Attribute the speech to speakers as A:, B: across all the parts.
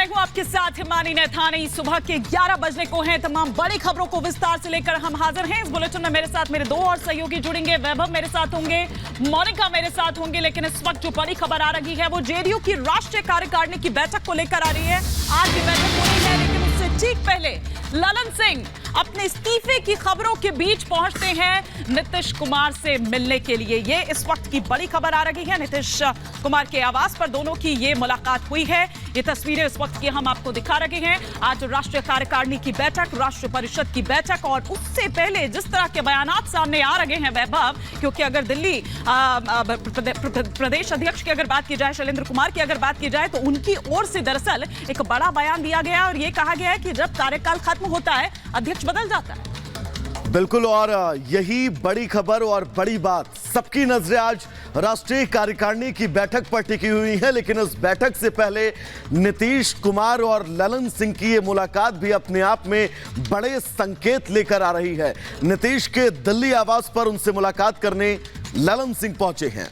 A: मैं हूं आपके साथ हिमानी नैथानी। सुबह के 11 बजने को हैं। तमाम बड़ी खबरों को विस्तार से लेकर हम हाजिर हैं। इस बुलेटिन में मेरे साथ मेरे दो और सहयोगी जुड़ेंगे। वैभव मेरे साथ होंगे, मोनिका मेरे साथ होंगे। लेकिन इस वक्त जो बड़ी खबर आ रही है वो जेडीयू की राष्ट्रीय कार्यकारिणी की बैठक को लेकर आ रही है। आज की बैठक हो रही है, लेकिन उससे ठीक पहले ललन सिंह अपने इस्तीफे की खबरों के बीच पहुंचते हैं नीतीश कुमार से मिलने के लिए। ये इस वक्त की बड़ी खबर आ रही है। नीतीश कुमार के आवास पर दोनों की ये मुलाकात हुई है। ये तस्वीरें इस वक्त की हम आपको दिखा रहे हैं। आज राष्ट्रीय कार्यकारिणी की बैठक, राष्ट्रीय परिषद की बैठक, और उससे पहले जिस तरह के बयानात सामने आ रहे हैं वैभव, क्योंकि अगर दिल्ली प्रदेश अध्यक्ष की अगर बात की जाए, शैलेंद्र कुमार की अगर बात की जाए, तो उनकी ओर से दरअसल एक बड़ा बयान दिया गया और ये कहा गया है कि जब कार्यकाल खत्म होता है अध्यक्ष बदल जाता है।
B: बिल्कुल, और यही बड़ी खबर और बड़ी बात। सबकी नजरें आज राष्ट्रीय कार्यकारिणी की बैठक पर टिकी हुई है, लेकिन इस बैठक से पहले नीतीश कुमार और ललन सिंह की ये मुलाकात भी अपने आप में बड़े संकेत लेकर आ रही है। नीतीश के दिल्ली आवास पर उनसे मुलाकात करने ललन सिंह पहुंचे हैं।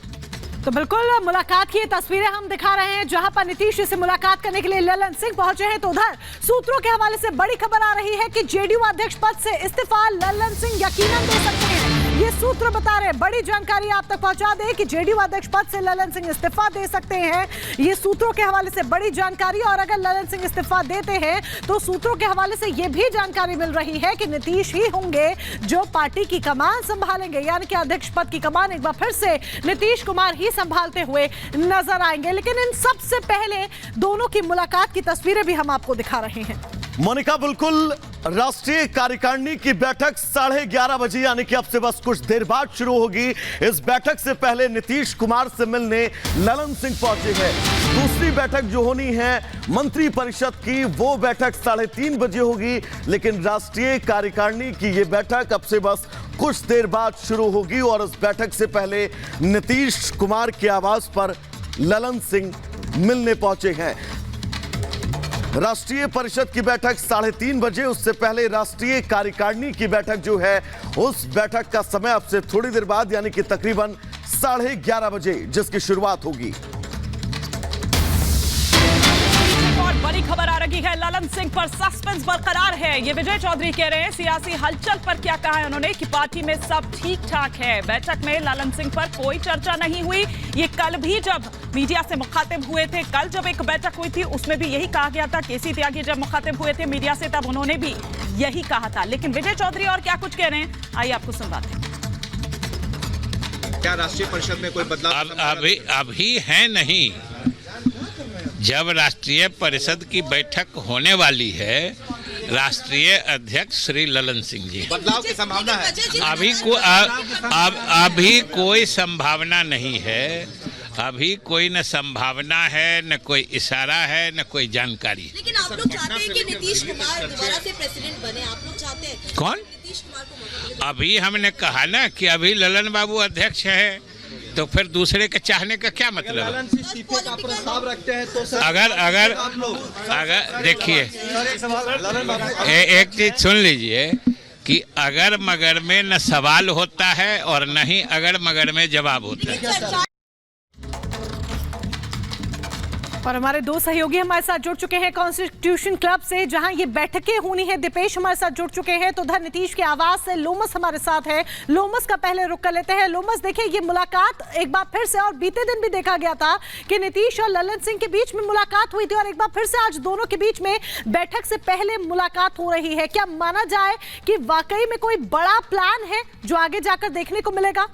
C: तो बिल्कुल मुलाकात की तस्वीरें हम दिखा रहे हैं, जहां पर नीतीश से मुलाकात करने के लिए ललन सिंह पहुंचे हैं। तो उधर सूत्रों के हवाले से बड़ी खबर आ रही है कि जेडीयू अध्यक्ष पद से इस्तीफा ललन सिंह यकीनन दे सकते हैं। ये सूत्र बता रहे हैं, बड़ी जानकारी आप तक पहुंचा दें कि जेडीयू अध्यक्ष पद से ललन सिंह इस्तीफा दे सकते हैं। ये सूत्रों के हवाले से बड़ी जानकारी। और अगर ललन सिंह इस्तीफा देते हैं तो सूत्रों के हवाले से यह भी जानकारी मिल रही है कि नीतीश ही होंगे जो पार्टी की कमान संभालेंगे, यानी कि अध्यक्ष पद की कमान एक बार फिर से नीतीश कुमार ही संभालते हुए नजर आएंगे। लेकिन इन सबसे पहले दोनों की मुलाकात की तस्वीरें भी हम आपको दिखा रहे हैं।
B: मोनिका, बिल्कुल राष्ट्रीय कार्यकारिणी की बैठक 11:30 बजे यानी कि अब से बस कुछ देर बाद शुरू होगी। इस बैठक से पहले नीतीश कुमार से मिलने ललन सिंह पहुंचे हैं। दूसरी बैठक जो होनी है मंत्री परिषद की, वो बैठक 3:30 बजे होगी। लेकिन राष्ट्रीय कार्यकारिणी की ये बैठक अब से बस कुछ देर बाद शुरू होगी और इस बैठक से पहले नीतीश कुमार के आवास पर ललन सिंह मिलने पहुंचे हैं। राष्ट्रीय परिषद की बैठक 3:30 बजे, उससे पहले राष्ट्रीय कार्यकारिणी की बैठक जो है उस बैठक का समय अब से थोड़ी देर बाद यानी कि तकरीबन 11:30 बजे जिसकी शुरुआत होगी।
A: और बड़ी खबर आ रही है, ललन सिंह पर सस्पेंस बरकरार है। ये विजय चौधरी कह रहे हैं। सियासी हलचल पर क्या कहा है उन्होंने कि पार्टी में सब ठीक ठाक है। बैठक में ललन सिंह पर कोई चर्चा नहीं हुई। ये कल भी जब मीडिया से मुखातिब हुए थे, कल जब एक बैठक हुई थी उसमें भी यही कहा गया था। केसी त्यागी जब मुखातिब हुए थे मीडिया से तब उन्होंने भी यही कहा था। लेकिन विजय चौधरी और क्या कुछ कह रहे हैं, आइए आपको सुनवाते हैं।
D: क्या राष्ट्रीय परिषद में कोई बदलाव
E: अभी है नहीं। जब राष्ट्रीय परिषद की बैठक होने वाली है, राष्ट्रीय अध्यक्ष श्री ललन सिंह जी,
D: बदलाव की संभावना है?
E: अभी कोई संभावना नहीं है। अभी कोई न संभावना है, न कोई इशारा है, न कोई जानकारी।
F: लेकिन आप लोग चाहते हैं कि नीतीश कुमार दोबारा से प्रेसिडेंट बने? आप लोग चाहते हैं
E: कौन?
F: नीतीश कुमार को?
E: अभी हमने कहा ना कि अभी ललन बाबू अध्यक्ष है, तो फिर दूसरे के चाहने का क्या मतलब है?
D: का प्रस्ताव रखते हैं तो सर,
E: अगर देखिए एक चीज सुन लीजिए कि अगर मगर में न सवाल होता है और न ही अगर मगर में जवाब होता है।
C: और हमारे दो सहयोगी हमारे साथ जुड़ चुके हैं कॉन्स्टिट्यूशन क्लब से, जहां ये बैठकें होनी है। दीपेश हमारे साथ जुड़ चुके हैं। तो उधर नीतीश के आवास से लोमस हमारे साथ है। लोमस का पहले रुख कर लेते हैं। लोमस, देखिए ये मुलाकात एक बार फिर से, और बीते दिन भी देखा गया था कि नीतीश और ललन सिंह के बीच में मुलाकात हुई थी, और एक बार फिर से आज दोनों के बीच में बैठक से पहले मुलाकात हो रही है। क्या माना जाए कि वाकई में कोई बड़ा प्लान है जो आगे जाकर देखने को मिलेगा?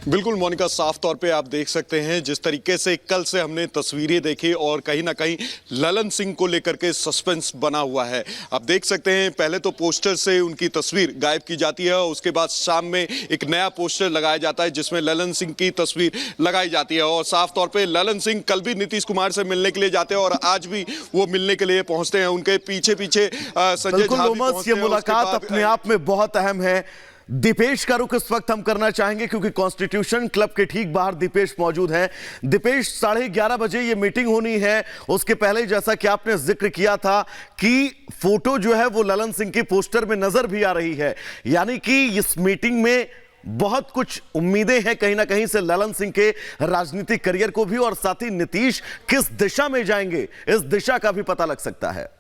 G: बिल्कुल मोनिका, साफ तौर पे आप देख सकते हैं जिस तरीके से कल से हमने तस्वीरें देखी और कहीं ना कहीं ललन सिंह को लेकर के सस्पेंस बना हुआ है। आप देख सकते हैं पहले तो पोस्टर से उनकी तस्वीर गायब की जाती है और उसके बाद शाम में एक नया पोस्टर लगाया जाता है जिसमें ललन सिंह की तस्वीर लगाई जाती है। और साफ तौर पर ललन सिंह कल भी नीतीश कुमार से मिलने के लिए जाते हैं और आज भी वो मिलने के लिए पहुंचते हैं। उनके पीछे पीछे संजय झा भी पहुंचते हैं।
B: ये मुलाकात अपने आप में बहुत अहम है। दीपेश का रुख इस वक्त हम करना चाहेंगे क्योंकि कॉन्स्टिट्यूशन क्लब के ठीक बाहर दीपेश मौजूद हैं। दीपेश, 11:30 बजे ये मीटिंग होनी है। उसके पहले जैसा कि आपने जिक्र किया था कि फोटो जो है वो ललन सिंह की पोस्टर में नजर भी आ रही है, यानी कि इस मीटिंग में बहुत कुछ उम्मीदें हैं कहीं ना कहीं से ललन सिंह के राजनीतिक करियर को भी, और साथ ही नीतीश किस दिशा में जाएंगे इस दिशा का भी पता लग सकता है।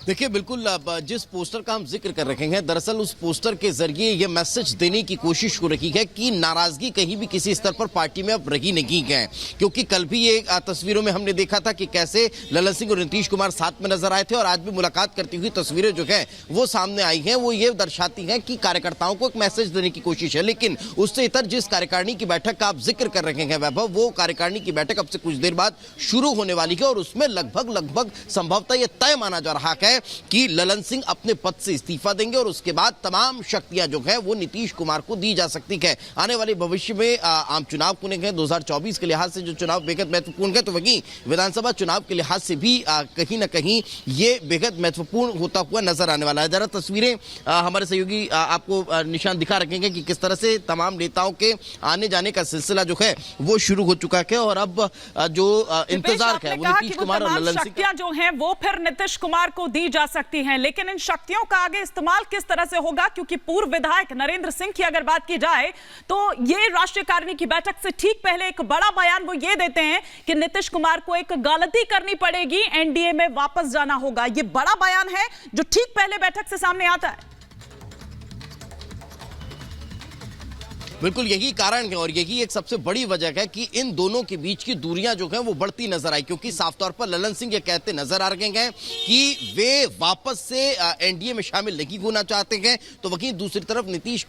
H: देखिए, बिल्कुल जिस पोस्टर का हम जिक्र कर रखे हैं, दरअसल उस पोस्टर के जरिए यह मैसेज देने की कोशिश हो रही है कि नाराजगी कहीं भी किसी स्तर पर पार्टी में अब रही नहीं है। क्योंकि कल भी ये तस्वीरों में हमने देखा था कि कैसे ललन सिंह और नीतीश कुमार साथ में नजर आए थे, और आज भी मुलाकात करती हुई तस्वीरें जो है वो सामने आई हैं, वो ये दर्शाती हैं कि कार्यकर्ताओं को एक मैसेज देने की कोशिश है। लेकिन उससे इतर जिस कार्यकारिणी की बैठक का आप जिक्र कर रहे हैं वैभव, वो कार्यकारिणी की बैठक अब से कुछ देर बाद शुरू होने वाली है, और उसमें लगभग संभवतः यह तय माना जा रहा है कि ललन सिंह अपने पद से इस्तीफा देंगे, और उसके बाद तमाम शक्तियां जो है वो नीतीश कुमार को दी जा सकती है। आने वाले भविष्य में आम चुनाव को लेकर 2024 के लिहाज से जो चुनाव बेहद महत्वपूर्ण है, तो वहीं विधानसभा चुनाव के लिहाज से भी कहीं ना कहीं ये बेहद महत्वपूर्ण होता हुआ नजर आने वाला है। जरा तस्वीरें हमारे सहयोगी आपको निशान दिखा रखेंगे कि किस तरह से तमाम नेताओं के आने जाने का सिलसिला जो है वो शुरू हो चुका है, और अब जो इंतजार है वो नीतीश कुमार और ललन सिंह
A: जो है वो फिर नीतीश कुमार को दी जा सकती हैं। लेकिन इन शक्तियों का आगे इस्तेमाल किस तरह से होगा, क्योंकि पूर्व विधायक नरेंद्र सिंह की अगर बात की जाए तो ये राष्ट्रीय कार्यकारिणी की बैठक से ठीक पहले एक बड़ा बयान वो ये देते हैं कि नीतीश कुमार को एक गलती करनी पड़ेगी, एनडीए में वापस जाना होगा। ये बड़ा बयान है जो ठीक पहले बैठक से सामने आता है।
H: बिल्कुल यही कारण है, और यही एक सबसे बड़ी वजह है कि इन दोनों के बीच की दूरियां जो हैं वो बढ़ती नजर आई। क्योंकि साफ तौर पर ललन सिंह ये कहते नजर आ रहे हैं कि वे वापस से एनडीए में शामिल नहीं होना चाहते हैं, तो वहीं दूसरी तरफ नीतीश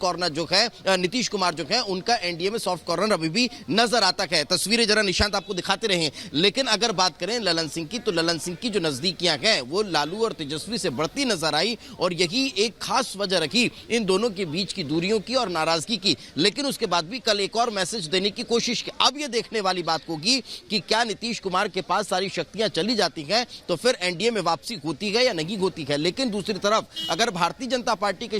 H: कुमार जो है उनका एनडीए में सॉफ्ट कॉर्नर अभी भी नजर आता है। तस्वीरें जरा निशांत आपको दिखाते रहे। लेकिन अगर बात करें ललन सिंह की, तो ललन सिंह की जो नजदीकियां हैं वो लालू और तेजस्वी से बढ़ती नजर आई, और यही एक खास वजह रखी इन दोनों के बीच की दूरियों की और नाराजगी की। लेकिन उसके बाद भी कल एक और मैसेज देने की कोशिश की। अब यह देखने वाली बात होगी कि क्या नीतीश कुमार के पास सारी शक्तियां चली जाती हैं तो फिर एनडीए में वापसी होती है या नहीं होती है। लेकिन दूसरी तरफ अगर भारतीय जनता पार्टी के